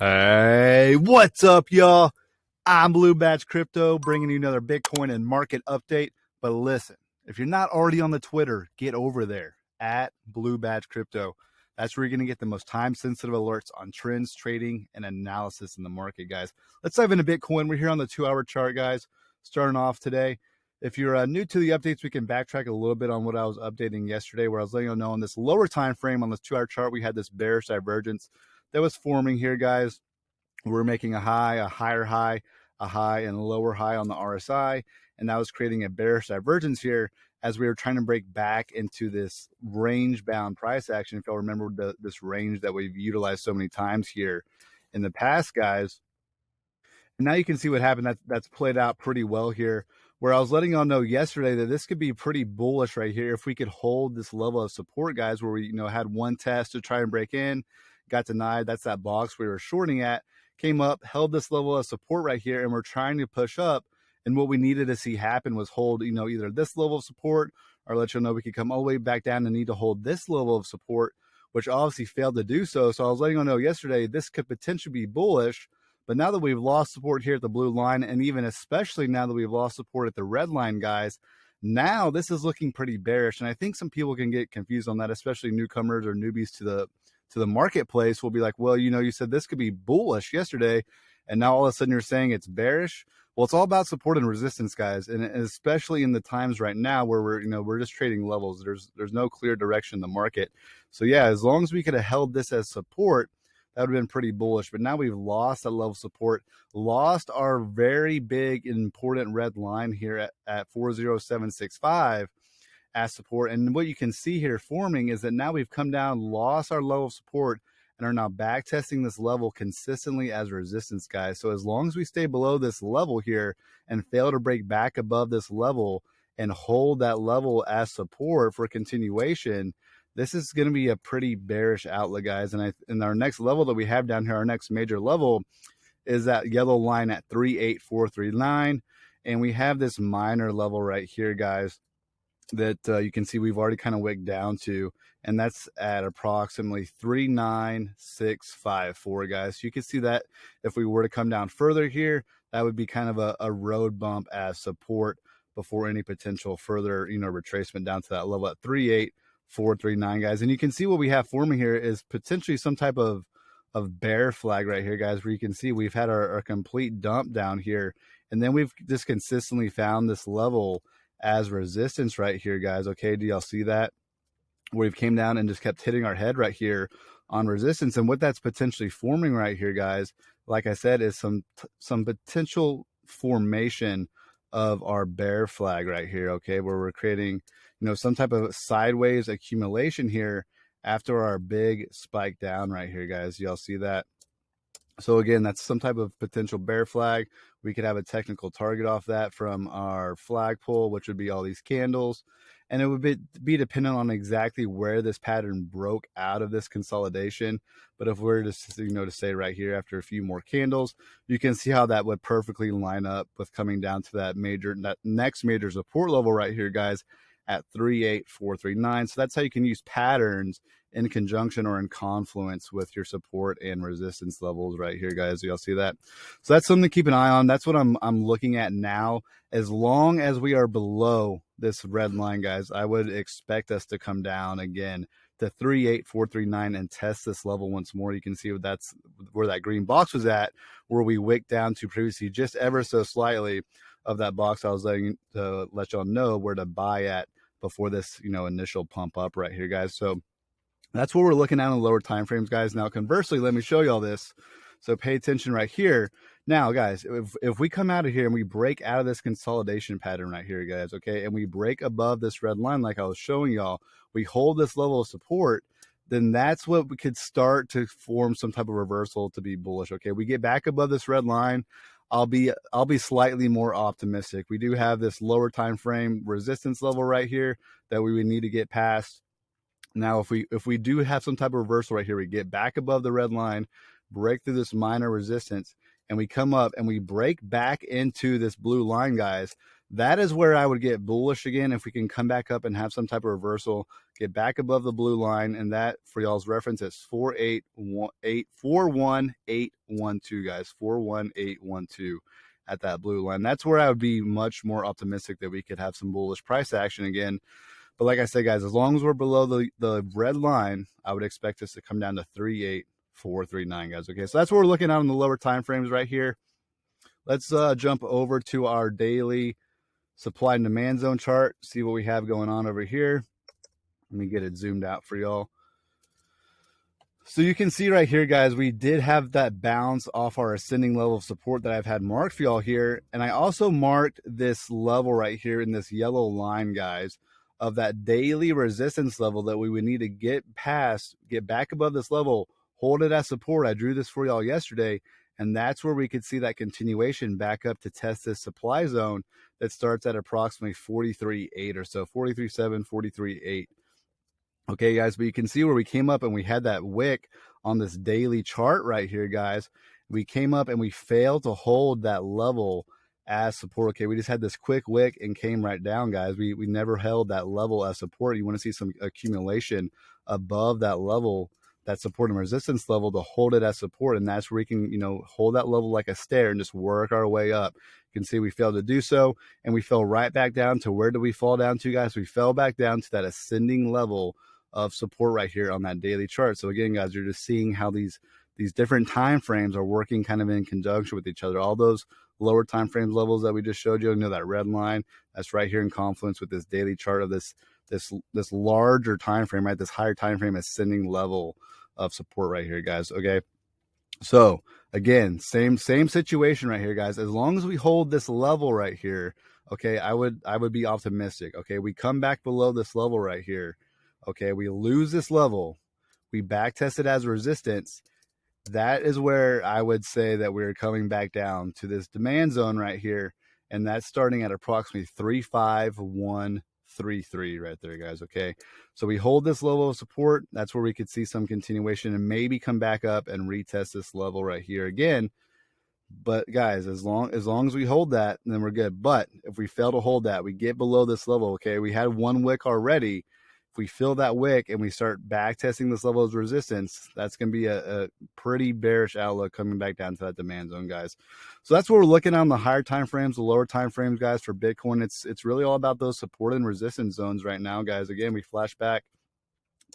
Hey, what's up, y'all? I'm Blue Badge Crypto, bringing you another Bitcoin and market update. But listen, if you're not already on the Twitter, get over there at Blue Badge Crypto. That's where you're going to get the most time-sensitive alerts on trends, trading, and analysis in the market, guys. Let's dive into Bitcoin. We're here on the 2-hour chart, guys, starting off today. If you're new to the updates, we can backtrack a little bit on what I was updating yesterday, where I was letting you know on this lower time frame on this 2-hour chart, we had this bearish divergence that was forming here, guys. We're making a high, a higher high, a high, and a lower high on the RSI, and that was creating a bearish divergence here as we were trying to break back into this range-bound price action. If y'all remember this range that we've utilized so many times here in the past, guys. And now you can see what happened. That's played out pretty well here, where I was letting y'all know yesterday that this could be pretty bullish right here if we could hold this level of support, guys, where we had one test to try and break in, got denied. That's that box we were shorting at, came up, held this level of support right here, and we're trying to push up. And what we needed to see happen was hold, either this level of support or let you know we could come all the way back down and need to hold this level of support, which obviously failed to do so. So I was letting you know yesterday this could potentially be bullish. But now that we've lost support here at the blue line, and even especially now that we've lost support at the red line, guys, now this is looking pretty bearish. And I think some people can get confused on that, especially newcomers or newbies to the marketplace will be like, well, you said this could be bullish yesterday, and now all of a sudden you're saying it's bearish. Well, it's all about support and resistance, guys, and especially in the times right now where we're just trading levels. There's no clear direction in the market. So yeah, as long as we could have held this as support, that would have been pretty bullish. But now we've lost that level of support, lost our very big important red line here at 40765 as support. And what you can see here forming is that now we've come down, lost our level of support, and are now back testing this level consistently as resistance, guys. So as long as we stay below this level here and fail to break back above this level and hold that level as support for continuation, this is going to be a pretty bearish outlook, guys. And our next level that we have down here, our next major level, is that yellow line at 38439. And we have this minor level right here, guys, that you can see we've already kind of wigged down to, and that's at approximately 39654, guys. So you can see that if we were to come down further here, that would be kind of a road bump as support before any potential further retracement down to that level at 38439, guys. And you can see what we have forming here is potentially some type of bear flag right here, guys, where you can see we've had our complete dump down here, and then we've just consistently found this level as resistance right here, guys. Okay, do y'all see that? Where we've came down and just kept hitting our head right here on resistance. And what that's potentially forming right here, guys, like I said, is some potential formation of our bear flag right here, okay, where we're creating some type of sideways accumulation here after our big spike down right here, guys. Y'all see that? So again, that's some type of potential bear flag. We could have a technical target off that from our flagpole, which would be all these candles. And it would be dependent on exactly where this pattern broke out of this consolidation. But if we're just, to say right here after a few more candles, you can see how that would perfectly line up with coming down to that next major support level right here, guys, at 38439. So that's how you can use patterns in conjunction or in confluence with your support and resistance levels right here, guys. Y'all see that? So that's something to keep an eye on. That's what I'm looking at now. As long as we are below this red line, guys, I would expect us to come down again to 38439 and test this level once more. You can see that's where that green box was at, where we wicked down to previously just ever so slightly of that box. I was to let y'all know where to buy at before this initial pump up right here, guys. So that's what we're looking at on the lower time frames, guys. Now, conversely, let me show you all this. So pay attention right here. Now, guys, if we come out of here and we break out of this consolidation pattern right here, guys, okay, and we break above this red line like I was showing y'all, we hold this level of support, then that's what we could start to form some type of reversal to be bullish, okay? We get back above this red line, I'll be slightly more optimistic. We do have this lower time frame resistance level right here that we would need to get past. Now, if we do have some type of reversal right here, we get back above the red line, break through this minor resistance, and we come up and we break back into this blue line, guys, that is where I would get bullish again. If we can come back up and have some type of reversal, get back above the blue line, and that, for y'all's reference, is 41812, guys, 41812 at that blue line. That's where I would be much more optimistic that we could have some bullish price action again. But like I said, guys, as long as we're below the red line, I would expect us to come down to 38439, guys. Okay, so that's what we're looking at on the lower time frames right here. Let's jump over to our daily supply and demand zone chart, see what we have going on over here. Let me get it zoomed out for y'all. So you can see right here, guys, we did have that bounce off our ascending level of support that I've had marked for y'all here. And I also marked this level right here in this yellow line, guys, of that daily resistance level that we would need to get past, get back above this level, hold it as support. I drew this for y'all yesterday. And that's where we could see that continuation back up to test this supply zone that starts at approximately 43.8 or so, 43.7, 43.8. Okay, guys, but you can see where we came up and we had that wick on this daily chart right here, guys. We came up and we failed to hold that level as support. Okay, we just had this quick wick and came right down, guys. We never held that level as support. You want to see some accumulation above that level, that support and resistance level, to hold it as support. And that's where we can, hold that level like a stair and just work our way up. You can see we failed to do so, and we fell right back down to, where did we fall down to, guys? We fell back down to that ascending level of support right here on that daily chart. So again, guys, you're just seeing how these different time frames are working kind of in conjunction with each other. All those lower time frames levels that we just showed you, that red line, that's right here in confluence with this daily chart of this larger time frame, right? This higher time frame ascending level of support right here, guys. Okay, so again, same situation right here, guys. As long as we hold this level right here, okay, I would be optimistic. Okay, we come back below this level right here. Okay, we lose this level, we back test it as resistance. That is where I would say that we're coming back down to this demand zone right here, and that's starting at approximately 35133 right there, guys. Okay, so we hold this level of support. That's where we could see some continuation and maybe come back up and retest this level right here again. But guys, as long as we hold that, then we're good. But if we fail to hold that, we get below this level. Okay, we had one wick already. If we fill that wick and we start back testing this level of resistance, that's going to be a pretty bearish outlook coming back down to that demand zone, guys. So that's what we're looking at on the higher time frames, the lower time frames, guys, for Bitcoin. It's really all about those support and resistance zones right now, guys. Again, we flash back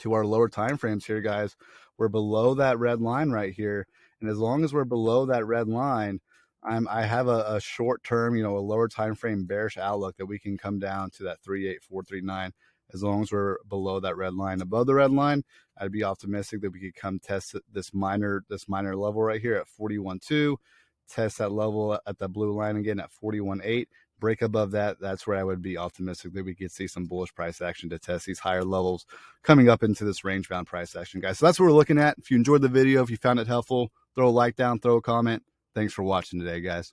to our lower time frames here, guys. We're below that red line right here, and as long as we're below that red line, I have a short term, a lower time frame bearish outlook that we can come down to that 38439. As long as we're below that red line. Above the red line, I'd be optimistic that we could come test this minor level right here at 41.2, test that level at the blue line again at 41.8, break above that. That's where I would be optimistic that we could see some bullish price action to test these higher levels coming up into this range bound price action, guys. So that's what we're looking at. If you enjoyed the video, if you found it helpful, throw a like down, throw a comment. Thanks for watching today, guys.